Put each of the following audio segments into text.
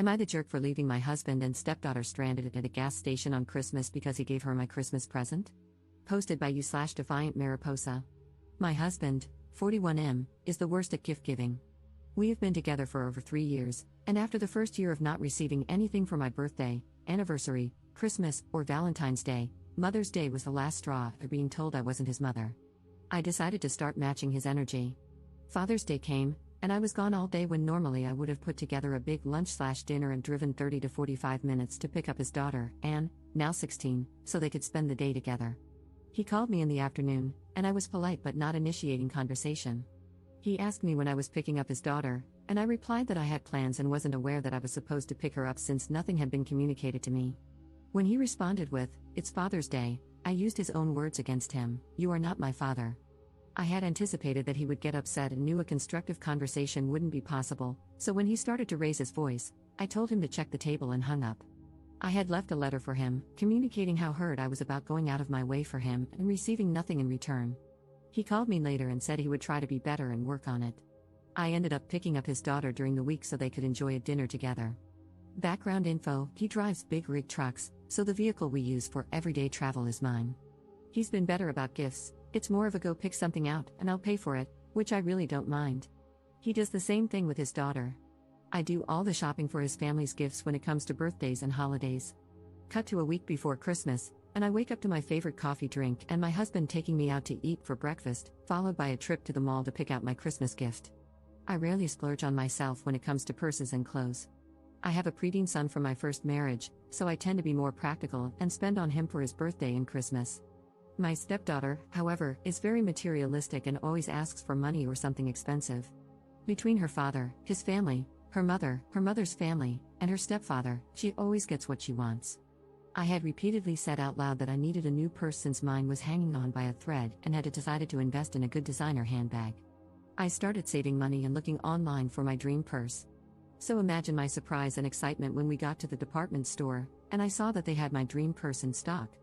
Am I the jerk for leaving my husband and stepdaughter stranded at a gas station on Christmas because he gave her my Christmas present? Posted by you/Defiant Mariposa. My husband, 41M, is the worst at gift giving. We have been together for over 3 years, and after the first year of not receiving anything for my birthday, anniversary, Christmas, or Valentine's Day, Mother's Day was the last straw after being told I wasn't his mother. I decided to start matching his energy. Father's Day came, and I was gone all day when normally I would have put together a big lunch/dinner and driven 30 to 45 minutes to pick up his daughter, Anne, now 16, so they could spend the day together. He called me in the afternoon, and I was polite but not initiating conversation. He asked me when I was picking up his daughter, and I replied that I had plans and wasn't aware that I was supposed to pick her up since nothing had been communicated to me. When he responded with, "It's Father's Day," I used his own words against him, "You are not my father." I had anticipated that he would get upset and knew a constructive conversation wouldn't be possible, so when he started to raise his voice, I told him to check the table and hung up. I had left a letter for him, communicating how hurt I was about going out of my way for him and receiving nothing in return. He called me later and said he would try to be better and work on it. I ended up picking up his daughter during the week so they could enjoy a dinner together. Background info: he drives big rig trucks, so the vehicle we use for everyday travel is mine. He's been better about gifts. It's more of a go pick something out and I'll pay for it, which I really don't mind. He does the same thing with his daughter. I do all the shopping for his family's gifts when it comes to birthdays and holidays. Cut to a week before Christmas, and I wake up to my favorite coffee drink and my husband taking me out to eat for breakfast, followed by a trip to the mall to pick out my Christmas gift. I rarely splurge on myself when it comes to purses and clothes. I have a preteen son from my first marriage, so I tend to be more practical and spend on him for his birthday and Christmas. My stepdaughter, however, is very materialistic and always asks for money or something expensive. Between her father, his family, her mother's family, and her stepfather, she always gets what she wants. I had repeatedly said out loud that I needed a new purse since mine was hanging on by a thread and had decided to invest in a good designer handbag. I started saving money and looking online for my dream purse. So imagine my surprise and excitement when we got to the department store, and I saw that they had my dream purse in stock.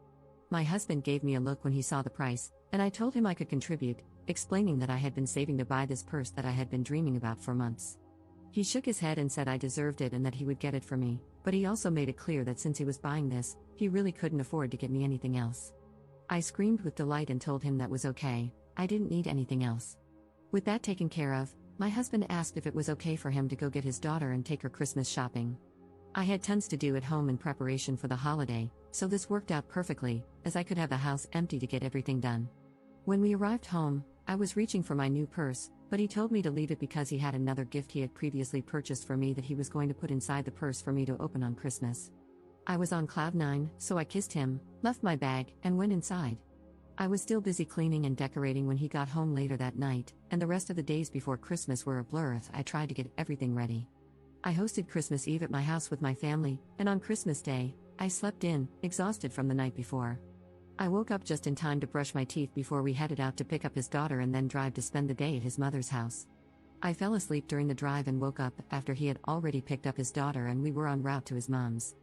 My husband gave me a look when he saw the price, and I told him I could contribute, explaining that I had been saving to buy this purse that I had been dreaming about for months. He shook his head and said I deserved it and that he would get it for me, but he also made it clear that since he was buying this, he really couldn't afford to get me anything else. I screamed with delight and told him that was okay, I didn't need anything else. With that taken care of, my husband asked if it was okay for him to go get his daughter and take her Christmas shopping. I had tons to do at home in preparation for the holiday, so this worked out perfectly, as I could have the house empty to get everything done. When we arrived home, I was reaching for my new purse, but he told me to leave it because he had another gift he had previously purchased for me that he was going to put inside the purse for me to open on Christmas. I was on cloud 9, so I kissed him, left my bag, and went inside. I was still busy cleaning and decorating when he got home later that night, and the rest of the days before Christmas were a blur as I tried to get everything ready. I hosted Christmas Eve at my house with my family, and on Christmas Day, I slept in, exhausted from the night before. I woke up just in time to brush my teeth before we headed out to pick up his daughter and then drive to spend the day at his mother's house. I fell asleep during the drive and woke up after he had already picked up his daughter and we were en route to his mom's.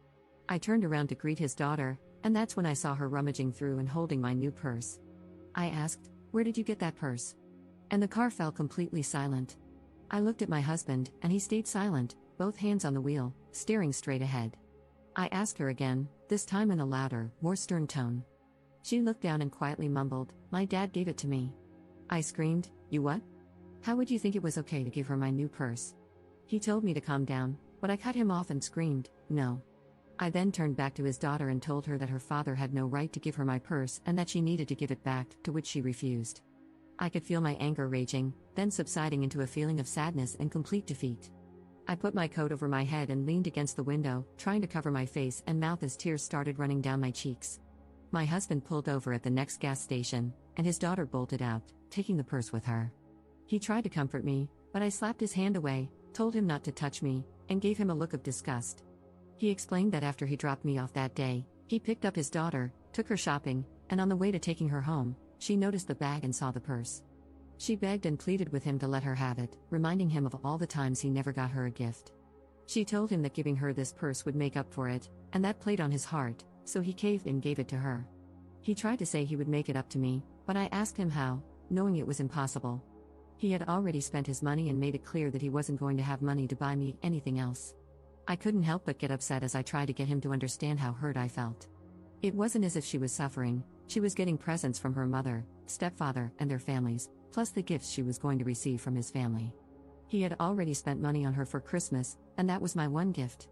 I turned around to greet his daughter, and that's when I saw her rummaging through and holding my new purse. I asked, "Where did you get that purse?" And the car fell completely silent. I looked at my husband, and he stayed silent, both hands on the wheel, staring straight ahead. I asked her again, this time in a louder, more stern tone. She looked down and quietly mumbled, "My dad gave it to me." I screamed, "You what? How would you think it was okay to give her my new purse?" He told me to calm down, but I cut him off and screamed, "No." I then turned back to his daughter and told her that her father had no right to give her my purse and that she needed to give it back, to which she refused. I could feel my anger raging, then subsiding into a feeling of sadness and complete defeat. I put my coat over my head and leaned against the window, trying to cover my face and mouth as tears started running down my cheeks. My husband pulled over at the next gas station, and his daughter bolted out, taking the purse with her. He tried to comfort me, but I slapped his hand away, told him not to touch me, and gave him a look of disgust. He explained that after he dropped me off that day, he picked up his daughter, took her shopping, and on the way to taking her home, she noticed the bag and saw the purse. She begged and pleaded with him to let her have it, reminding him of all the times he never got her a gift. She told him that giving her this purse would make up for it, and that played on his heart, so he caved and gave it to her. He tried to say he would make it up to me, but I asked him how, knowing it was impossible. He had already spent his money and made it clear that he wasn't going to have money to buy me anything else. I couldn't help but get upset as I tried to get him to understand how hurt I felt. It wasn't as if she was suffering, she was getting presents from her mother, stepfather, and their families, plus the gifts she was going to receive from his family. He had already spent money on her for Christmas, and that was my one gift.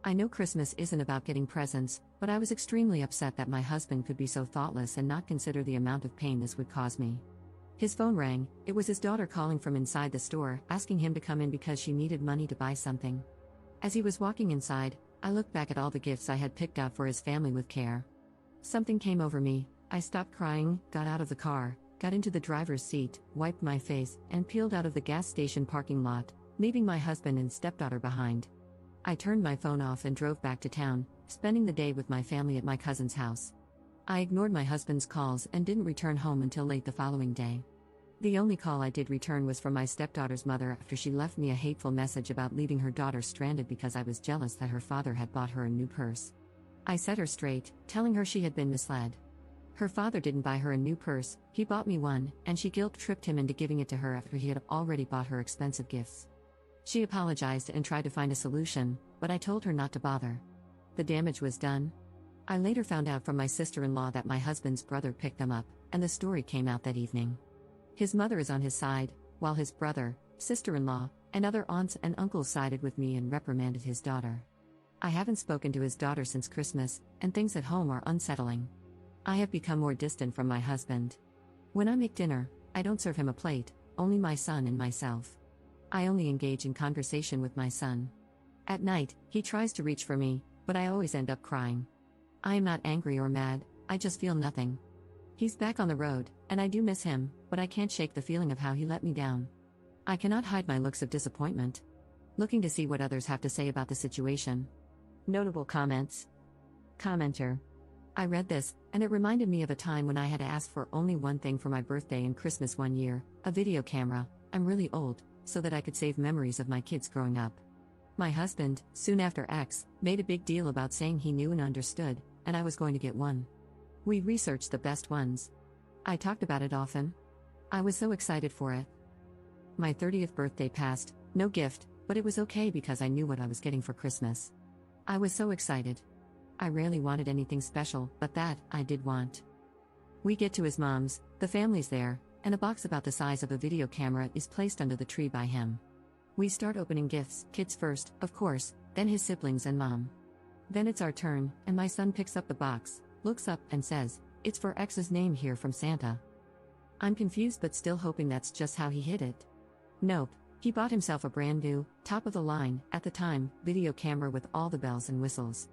I know Christmas isn't about getting presents, but I was extremely upset that my husband could be so thoughtless and not consider the amount of pain this would cause me. His phone rang. It was his daughter calling from inside the store, asking him to come in because she needed money to buy something. As he was walking inside, I looked back at all the gifts I had picked out for his family with care. Something came over me. I stopped crying, got out of the car, got into the driver's seat, wiped my face, and peeled out of the gas station parking lot, leaving my husband and stepdaughter behind. I turned my phone off and drove back to town, spending the day with my family at my cousin's house. I ignored my husband's calls and didn't return home until late the following day. The only call I did return was from my stepdaughter's mother after she left me a hateful message about leaving her daughter stranded because I was jealous that her father had bought her a new purse. I set her straight, telling her she had been misled. Her father didn't buy her a new purse, he bought me one, and she guilt-tripped him into giving it to her after he had already bought her expensive gifts. She apologized and tried to find a solution, but I told her not to bother. The damage was done. I later found out from my sister-in-law that my husband's brother picked them up, and the story came out that evening. His mother is on his side, while his brother, sister-in-law, and other aunts and uncles sided with me and reprimanded his daughter. I haven't spoken to his daughter since Christmas, and things at home are unsettling. I have become more distant from my husband. When I make dinner, I don't serve him a plate, only my son and myself. I only engage in conversation with my son. At night, he tries to reach for me, but I always end up crying. I am not angry or mad, I just feel nothing. He's back on the road, and I do miss him, but I can't shake the feeling of how he let me down. I cannot hide my looks of disappointment. Looking to see what others have to say about the situation. Notable comments. Commenter. I read this, and it reminded me of a time when I had asked for only one thing for my birthday and Christmas one year, a video camera. I'm really old, so that I could save memories of my kids growing up. My husband, soon after X, made a big deal about saying he knew and understood, and I was going to get one. We researched the best ones. I talked about it often. I was so excited for it. My 30th birthday passed, no gift, but it was okay because I knew what I was getting for Christmas. I was so excited. I rarely wanted anything special, but that, I did want. We get to his mom's, the family's there, and a box about the size of a video camera is placed under the tree by him. We start opening gifts, kids first, of course, then his siblings and mom. Then it's our turn, and my son picks up the box, looks up, and says, "It's for X's name here from Santa." I'm confused but still hoping that's just how he hid it. Nope, he bought himself a brand new, top of the line, at the time, video camera with all the bells and whistles.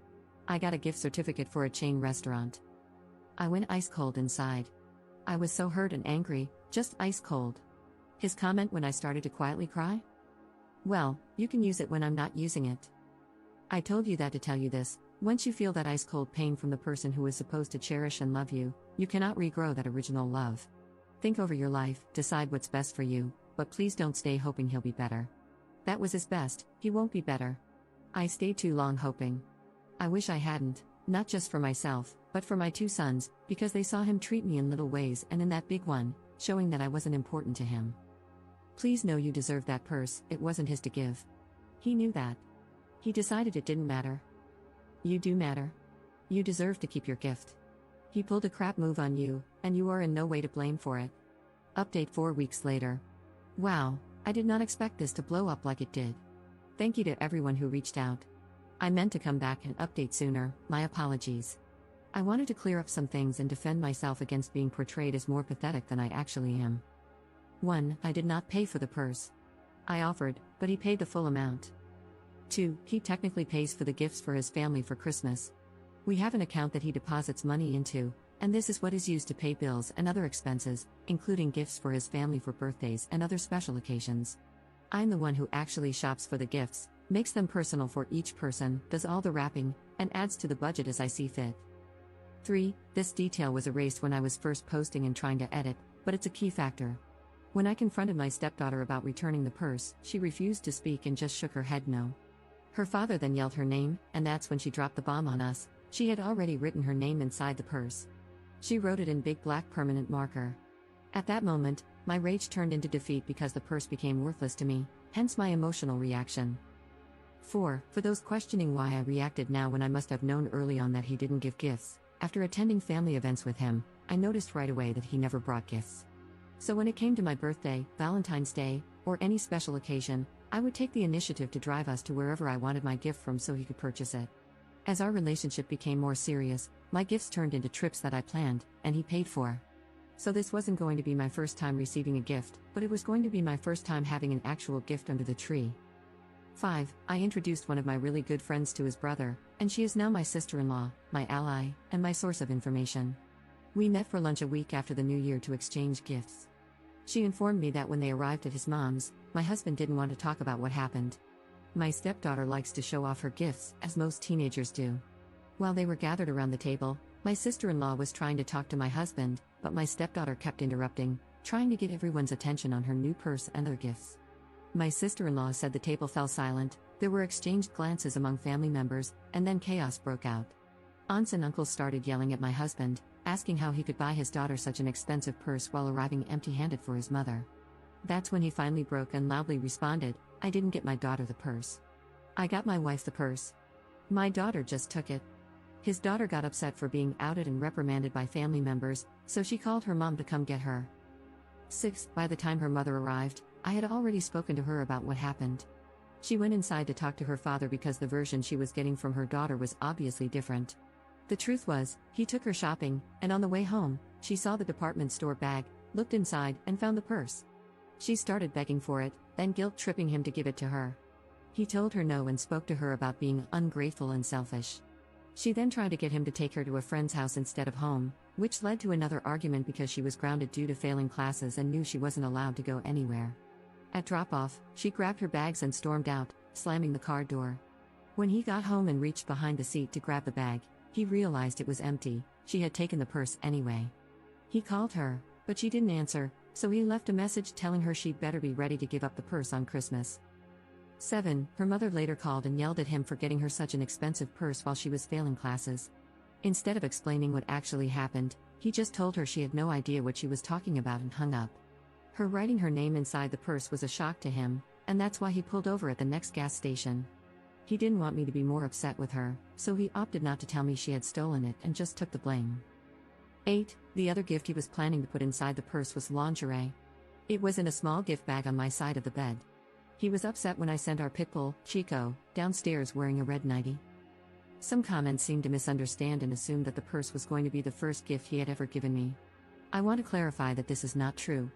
I got a gift certificate for a chain restaurant. I went ice cold inside. I was so hurt and angry, just ice cold. His comment when I started to quietly cry? Well, you can use it when I'm not using it. I told you that to tell you this. Once you feel that ice cold pain from the person who is supposed to cherish and love you, you cannot regrow that original love. Think over your life, decide what's best for you, but please don't stay hoping he'll be better. That was his best, he won't be better. I stayed too long hoping. I wish I hadn't, not just for myself, but for my two sons, because they saw him treat me in little ways and in that big one, showing that I wasn't important to him. Please know you deserve that purse, it wasn't his to give. He knew that. He decided it didn't matter. You do matter. You deserve to keep your gift. He pulled a crap move on you, and you are in no way to blame for it. Update 4 weeks later. Wow, I did not expect this to blow up like it did. Thank you to everyone who reached out. I meant to come back and update sooner, my apologies. I wanted to clear up some things and defend myself against being portrayed as more pathetic than I actually am. 1. I did not pay for the purse. I offered, but he paid the full amount. 2. He technically pays for the gifts for his family for Christmas. We have an account that he deposits money into, and this is what is used to pay bills and other expenses, including gifts for his family for birthdays and other special occasions. I'm the one who actually shops for the gifts, makes them personal for each person, does all the wrapping, and adds to the budget as I see fit. 3. This detail was erased when I was first posting and trying to edit, but it's a key factor. When I confronted my stepdaughter about returning the purse, she refused to speak and just shook her head no. Her father then yelled her name, and that's when she dropped the bomb on us. She had already written her name inside the purse. She wrote it in big black permanent marker. At that moment, my rage turned into defeat because the purse became worthless to me, hence my emotional reaction. 4. For those questioning why I reacted now when I must have known early on that he didn't give gifts, after attending family events with him, I noticed right away that he never brought gifts. So when it came to my birthday, Valentine's Day, or any special occasion, I would take the initiative to drive us to wherever I wanted my gift from so he could purchase it. As our relationship became more serious, my gifts turned into trips that I planned, and he paid for. So this wasn't going to be my first time receiving a gift, but it was going to be my first time having an actual gift under the tree. 5. I introduced one of my really good friends to his brother, and she is now my sister-in-law, my ally, and my source of information. We met for lunch a week after the new year to exchange gifts. She informed me that when they arrived at his mom's, my husband didn't want to talk about what happened. My stepdaughter likes to show off her gifts, as most teenagers do. While they were gathered around the table, my sister-in-law was trying to talk to my husband, but my stepdaughter kept interrupting, trying to get everyone's attention on her new purse and their gifts. My sister-in-law said the table fell silent, there were exchanged glances among family members, and then chaos broke out. Aunts and uncles started yelling at my husband, asking how he could buy his daughter such an expensive purse while arriving empty-handed for his mother. That's when he finally broke and loudly responded, "I didn't get my daughter the purse. I got my wife the purse. My daughter just took it." His daughter got upset for being outed and reprimanded by family members, so she called her mom to come get her. 6. By the time her mother arrived, I had already spoken to her about what happened. She went inside to talk to her father because the version she was getting from her daughter was obviously different. The truth was, he took her shopping, and on the way home, she saw the department store bag, looked inside, and found the purse. She started begging for it, then guilt-tripping him to give it to her. He told her no and spoke to her about being ungrateful and selfish. She then tried to get him to take her to a friend's house instead of home, which led to another argument because she was grounded due to failing classes and knew she wasn't allowed to go anywhere. At drop-off, she grabbed her bags and stormed out, slamming the car door. When he got home and reached behind the seat to grab the bag, he realized it was empty. She had taken the purse anyway. He called her, but she didn't answer, so he left a message telling her she'd better be ready to give up the purse on Christmas. 7. Her mother later called and yelled at him for getting her such an expensive purse while she was failing classes. Instead of explaining what actually happened, he just told her she had no idea what she was talking about and hung up. Her writing her name inside the purse was a shock to him, and that's why he pulled over at the next gas station. He didn't want me to be more upset with her, so he opted not to tell me she had stolen it and just took the blame. 8. The other gift he was planning to put inside the purse was lingerie. It was in a small gift bag on my side of the bed. He was upset when I sent our pit bull, Chico, downstairs wearing a red nightie. Some comments seemed to misunderstand and assume that the purse was going to be the first gift he had ever given me. I want to clarify that this is not true.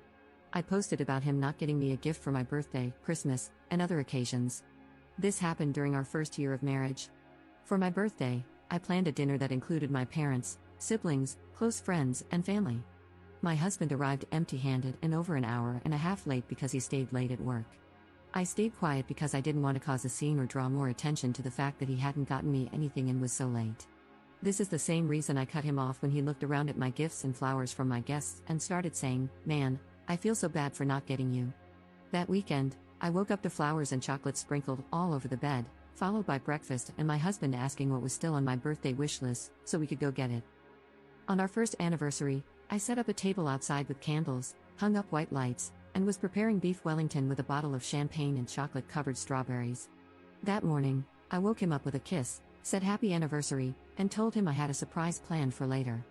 I posted about him not getting me a gift for my birthday, Christmas, and other occasions. This happened during our first year of marriage. For my birthday, I planned a dinner that included my parents, siblings, close friends, and family. My husband arrived empty-handed and over an hour and a half late because he stayed late at work. I stayed quiet because I didn't want to cause a scene or draw more attention to the fact that he hadn't gotten me anything and was so late. This is the same reason I cut him off when he looked around at my gifts and flowers from my guests and started saying, "Man, I feel so bad for not getting you." That weekend, I woke up to flowers and chocolate sprinkled all over the bed, followed by breakfast and my husband asking what was still on my birthday wish list so we could go get it. On our first anniversary, I set up a table outside with candles, hung up white lights, and was preparing beef Wellington with a bottle of champagne and chocolate-covered strawberries. That morning, I woke him up with a kiss, said happy anniversary, and told him I had a surprise planned for later.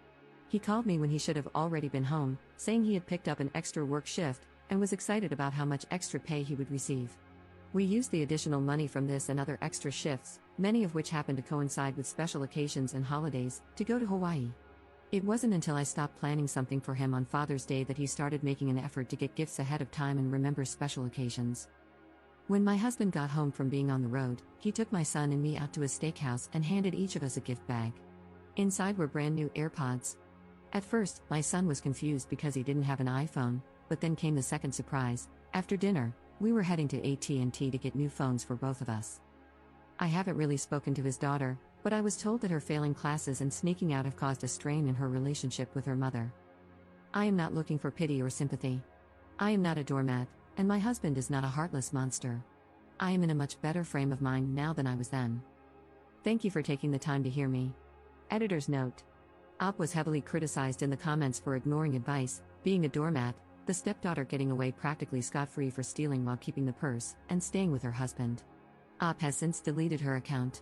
He called me when he should have already been home, saying he had picked up an extra work shift, and was excited about how much extra pay he would receive. We used the additional money from this and other extra shifts, many of which happened to coincide with special occasions and holidays, to go to Hawaii. It wasn't until I stopped planning something for him on Father's Day that he started making an effort to get gifts ahead of time and remember special occasions. When my husband got home from being on the road, he took my son and me out to a steakhouse and handed each of us a gift bag. Inside were brand new AirPods. At first, my son was confused because he didn't have an iPhone, but then came the second surprise. After dinner, we were heading to AT&T to get new phones for both of us. I haven't really spoken to his daughter, but I was told that her failing classes and sneaking out have caused a strain in her relationship with her mother. I am not looking for pity or sympathy. I am not a doormat, and my husband is not a heartless monster. I am in a much better frame of mind now than I was then. Thank you for taking the time to hear me. Editor's note. Op was heavily criticized in the comments for ignoring advice, being a doormat, the stepdaughter getting away practically scot-free for stealing while keeping the purse, and staying with her husband. AITAH has since deleted her account.